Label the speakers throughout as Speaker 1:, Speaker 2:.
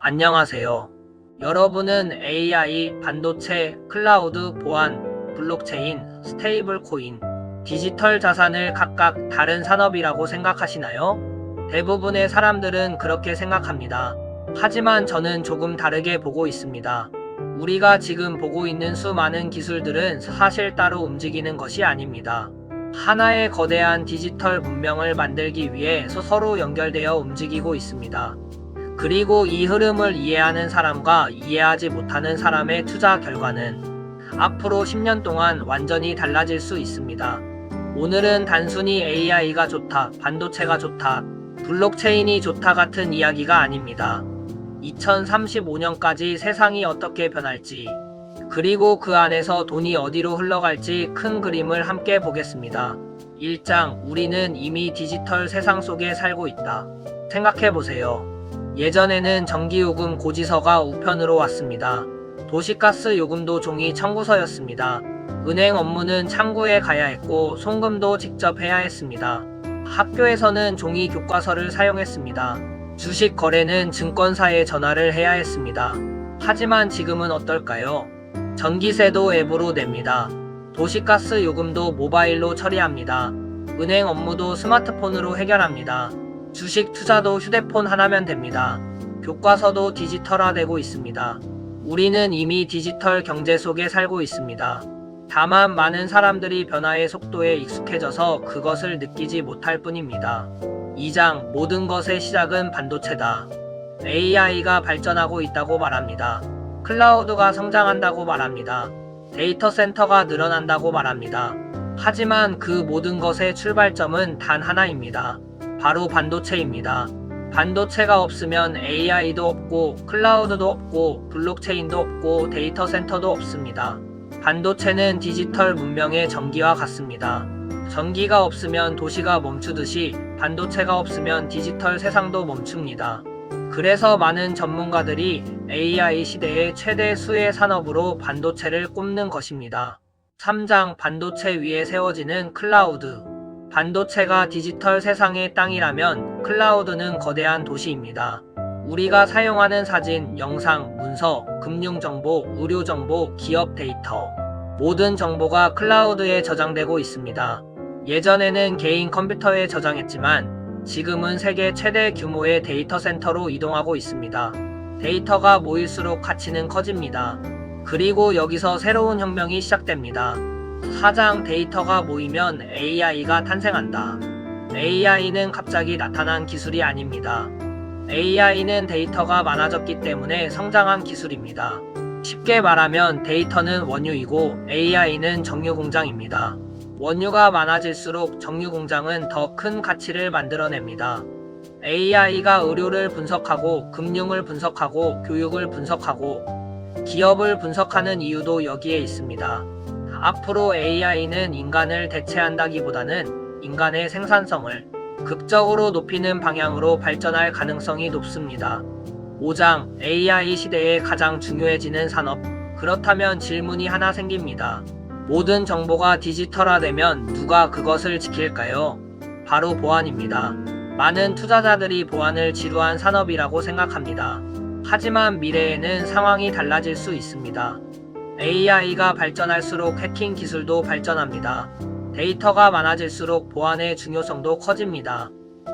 Speaker 1: 안녕하세요. 여러분은 AI, 반도체, 클라우드, 보안, 블록체인, 스테이블 코인, 디지털 자산을 각각 다른 산업이라고 생각하시나요? 대부분의 사람들은 그렇게 생각합니다. 하지만 저는 조금 다르게 보고 있습니다. 우리가 지금 보고 있는 수많은 기술들은 사실 따로 움직이는 것이 아닙니다. 하나의 거대한 디지털 문명을 만들기 위해 서로 연결되어 움직이고 있습니다. 그리고 이 흐름을 이해하는 사람과 이해하지 못하는 사람의 투자 결과는 앞으로 10년 동안 완전히 달라질 수 있습니다. 오늘은 단순히 AI가 좋다, 반도체가 좋다, 블록체인이 좋다 같은 이야기가 아닙니다. 2035년까지 세상이 어떻게 변할지, 그리고 그 안에서 돈이 어디로 흘러갈지 큰 그림을 함께 보겠습니다. 1장, 우리는 이미 디지털 세상 속에 살고 있다. 생각해보세요. 예전에는 전기요금 고지서가 우편으로 왔습니다. 도시가스 요금도 종이 청구서였습니다. 은행 업무는 창구에 가야 했고 송금도 직접 해야 했습니다. 학교에서는 종이 교과서를 사용했습니다. 주식 거래는 증권사에 전화를 해야 했습니다. 하지만 지금은 어떨까요? 전기세도 앱으로 냅니다. 도시가스 요금도 모바일로 처리합니다. 은행 업무도 스마트폰으로 해결합니다. 주식 투자도 휴대폰 하나면 됩니다. 교과서도 디지털화되고 있습니다. 우리는 이미 디지털 경제 속에 살고 있습니다. 다만 많은 사람들이 변화의 속도에 익숙해져서 그것을 느끼지 못할 뿐입니다. 2장, 모든 것의 시작은 반도체다. AI가 발전하고 있다고 말합니다. 클라우드가 성장한다고 말합니다. 데이터 센터가 늘어난다고 말합니다. 하지만 그 모든 것의 출발점은 단 하나입니다. 바로 반도체입니다. 반도체가 없으면 AI도 없고 클라우드도 없고 블록체인도 없고 데이터 센터도 없습니다. 반도체는 디지털 문명의 전기와 같습니다. 전기가 없으면 도시가 멈추듯이 반도체가 없으면 디지털 세상도 멈춥니다. 그래서 많은 전문가들이 AI 시대의 최대 수혜 산업으로 반도체를 꼽는 것입니다. 3장, 반도체 위에 세워지는 클라우드. 반도체가 디지털 세상의 땅이라면 클라우드는 거대한 도시입니다. 우리가 사용하는 사진, 영상, 문서, 금융정보, 의료정보, 기업 데이터, 모든 정보가 클라우드에 저장되고 있습니다. 예전에는 개인 컴퓨터에 저장했지만 지금은 세계 최대 규모의 데이터 센터로 이동하고 있습니다. 데이터가 모일수록 가치는 커집니다. 그리고 여기서 새로운 혁명이 시작됩니다. 4장, 데이터가 모이면 AI가 탄생한다. AI는 갑자기 나타난 기술이 아닙니다. AI는 데이터가 많아졌기 때문에 성장한 기술입니다. 쉽게 말하면 데이터는 원유이고 AI는 정유 공장입니다. 원유가 많아질수록 정유 공장은 더 큰 가치를 만들어냅니다. AI가 의료를 분석하고 금융을 분석하고 교육을 분석하고 기업을 분석하는 이유도 여기에 있습니다. 앞으로 AI는 인간을 대체한다기보다는 인간의 생산성을 극적으로 높이는 방향으로 발전할 가능성이 높습니다. 5장, AI 시대에 가장 중요해지는 산업. 그렇다면 질문이 하나 생깁니다. 모든 정보가 디지털화되면 누가 그것을 지킬까요? 바로 보안입니다. 많은 투자자들이 보안을 지루한 산업이라고 생각합니다. 하지만 미래에는 상황이 달라질 수 있습니다. AI가 발전할수록 해킹 기술도 발전합니다. 데이터가 많아질수록 보안의 중요성도 커집니다.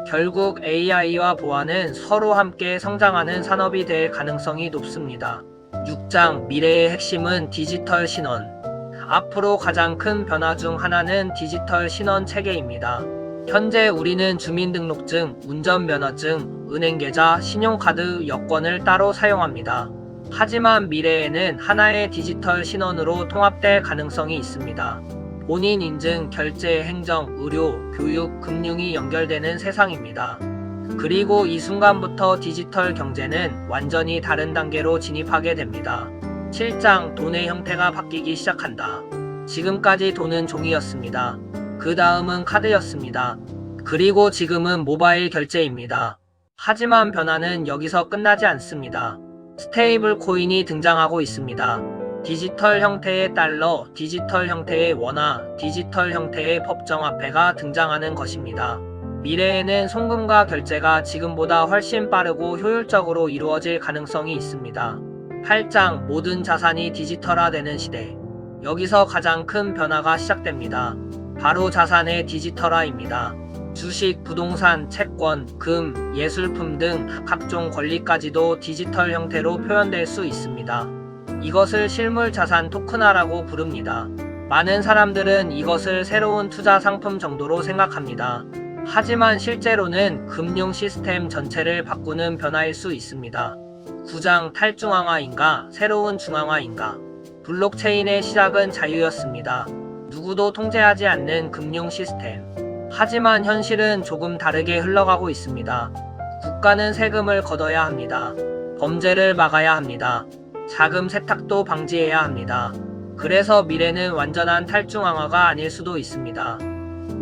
Speaker 1: 결국 AI와 보안은 서로 함께 성장하는 산업이 될 가능성이 높습니다. 6장, 미래의 핵심은 디지털 신원. 앞으로 가장 큰 변화 중 하나는 디지털 신원 체계입니다. 현재 우리는 주민등록증, 운전면허증, 은행계좌, 신용카드, 여권을 따로 사용합니다. 하지만 미래에는 하나의 디지털 신원으로 통합될 가능성이 있습니다. 본인 인증, 결제, 행정, 의료, 교육, 금융이 연결되는 세상입니다. 그리고 이 순간부터 디지털 경제는 완전히 다른 단계로 진입하게 됩니다. 7장, 돈의 형태가 바뀌기 시작한다. 지금까지 돈은 종이였습니다. 그 다음은 카드였습니다. 그리고 지금은 모바일 결제입니다. 하지만 변화는 여기서 끝나지 않습니다. 스테이블 코인이 등장하고 있습니다. 디지털 형태의 달러, 디지털 형태의 원화, 디지털 형태의 법정화폐가 등장하는 것입니다. 미래에는 송금과 결제가 지금보다 훨씬 빠르고 효율적으로 이루어질 가능성이 있습니다. 8장 모든 자산이 디지털화되는 시대. 여기서 가장 큰 변화가 시작됩니다. 바로 자산의 디지털화입니다. 주식, 부동산, 채권, 금, 예술품 등 각종 권리까지도 디지털 형태로 표현될 수 있습니다. 이것을 실물 자산 토큰화라고 부릅니다. 많은 사람들은 이것을 새로운 투자 상품 정도로 생각합니다. 하지만 실제로는 금융 시스템 전체를 바꾸는 변화일 수 있습니다. 9장 탈중앙화인가, 새로운 중앙화인가. 블록체인의 시작은 자유였습니다. 누구도 통제하지 않는 금융 시스템. 하지만 현실은 조금 다르게 흘러가고 있습니다. 국가는 세금을 걷어야 합니다. 범죄를 막아야 합니다. 자금 세탁도 방지해야 합니다. 그래서 미래는 완전한 탈중앙화가 아닐 수도 있습니다.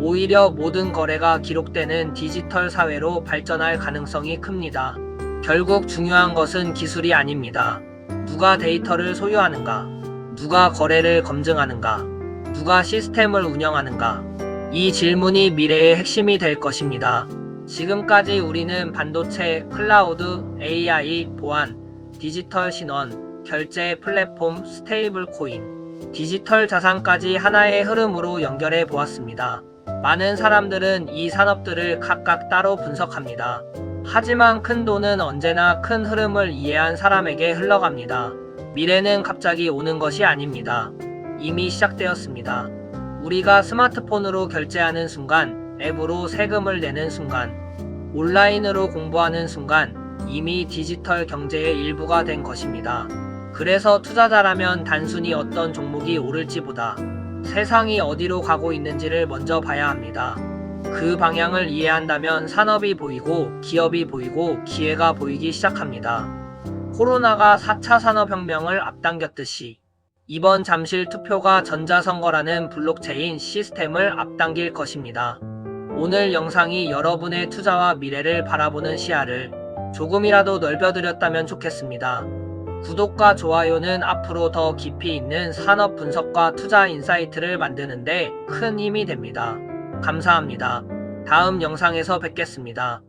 Speaker 1: 오히려 모든 거래가 기록되는 디지털 사회로 발전할 가능성이 큽니다. 결국 중요한 것은 기술이 아닙니다. 누가 데이터를 소유하는가? 누가 거래를 검증하는가? 누가 시스템을 운영하는가? 이 질문이 미래의 핵심이 될 것입니다. 지금까지 우리는 반도체, 클라우드, AI, 보안, 디지털 신원, 결제 플랫폼, 스테이블 코인, 디지털 자산까지 하나의 흐름으로 연결해 보았습니다. 많은 사람들은 이 산업들을 각각 따로 분석합니다. 하지만 큰 돈은 언제나 큰 흐름을 이해한 사람에게 흘러갑니다. 미래는 갑자기 오는 것이 아닙니다. 이미 시작되었습니다. 우리가 스마트폰으로 결제하는 순간, 앱으로 세금을 내는 순간, 온라인으로 공부하는 순간 이미 디지털 경제의 일부가 된 것입니다. 그래서 투자자라면 단순히 어떤 종목이 오를지보다 세상이 어디로 가고 있는지를 먼저 봐야 합니다. 그 방향을 이해한다면 산업이 보이고 기업이 보이고 기회가 보이기 시작합니다. 코로나가 4차 산업혁명을 앞당겼듯이 이번 잠실 투표가 전자선거라는 블록체인 시스템을 앞당길 것입니다. 오늘 영상이 여러분의 투자와 미래를 바라보는 시야를 조금이라도 넓혀드렸다면 좋겠습니다. 구독과 좋아요는 앞으로 더 깊이 있는 산업 분석과 투자 인사이트를 만드는데 큰 힘이 됩니다. 감사합니다. 다음 영상에서 뵙겠습니다.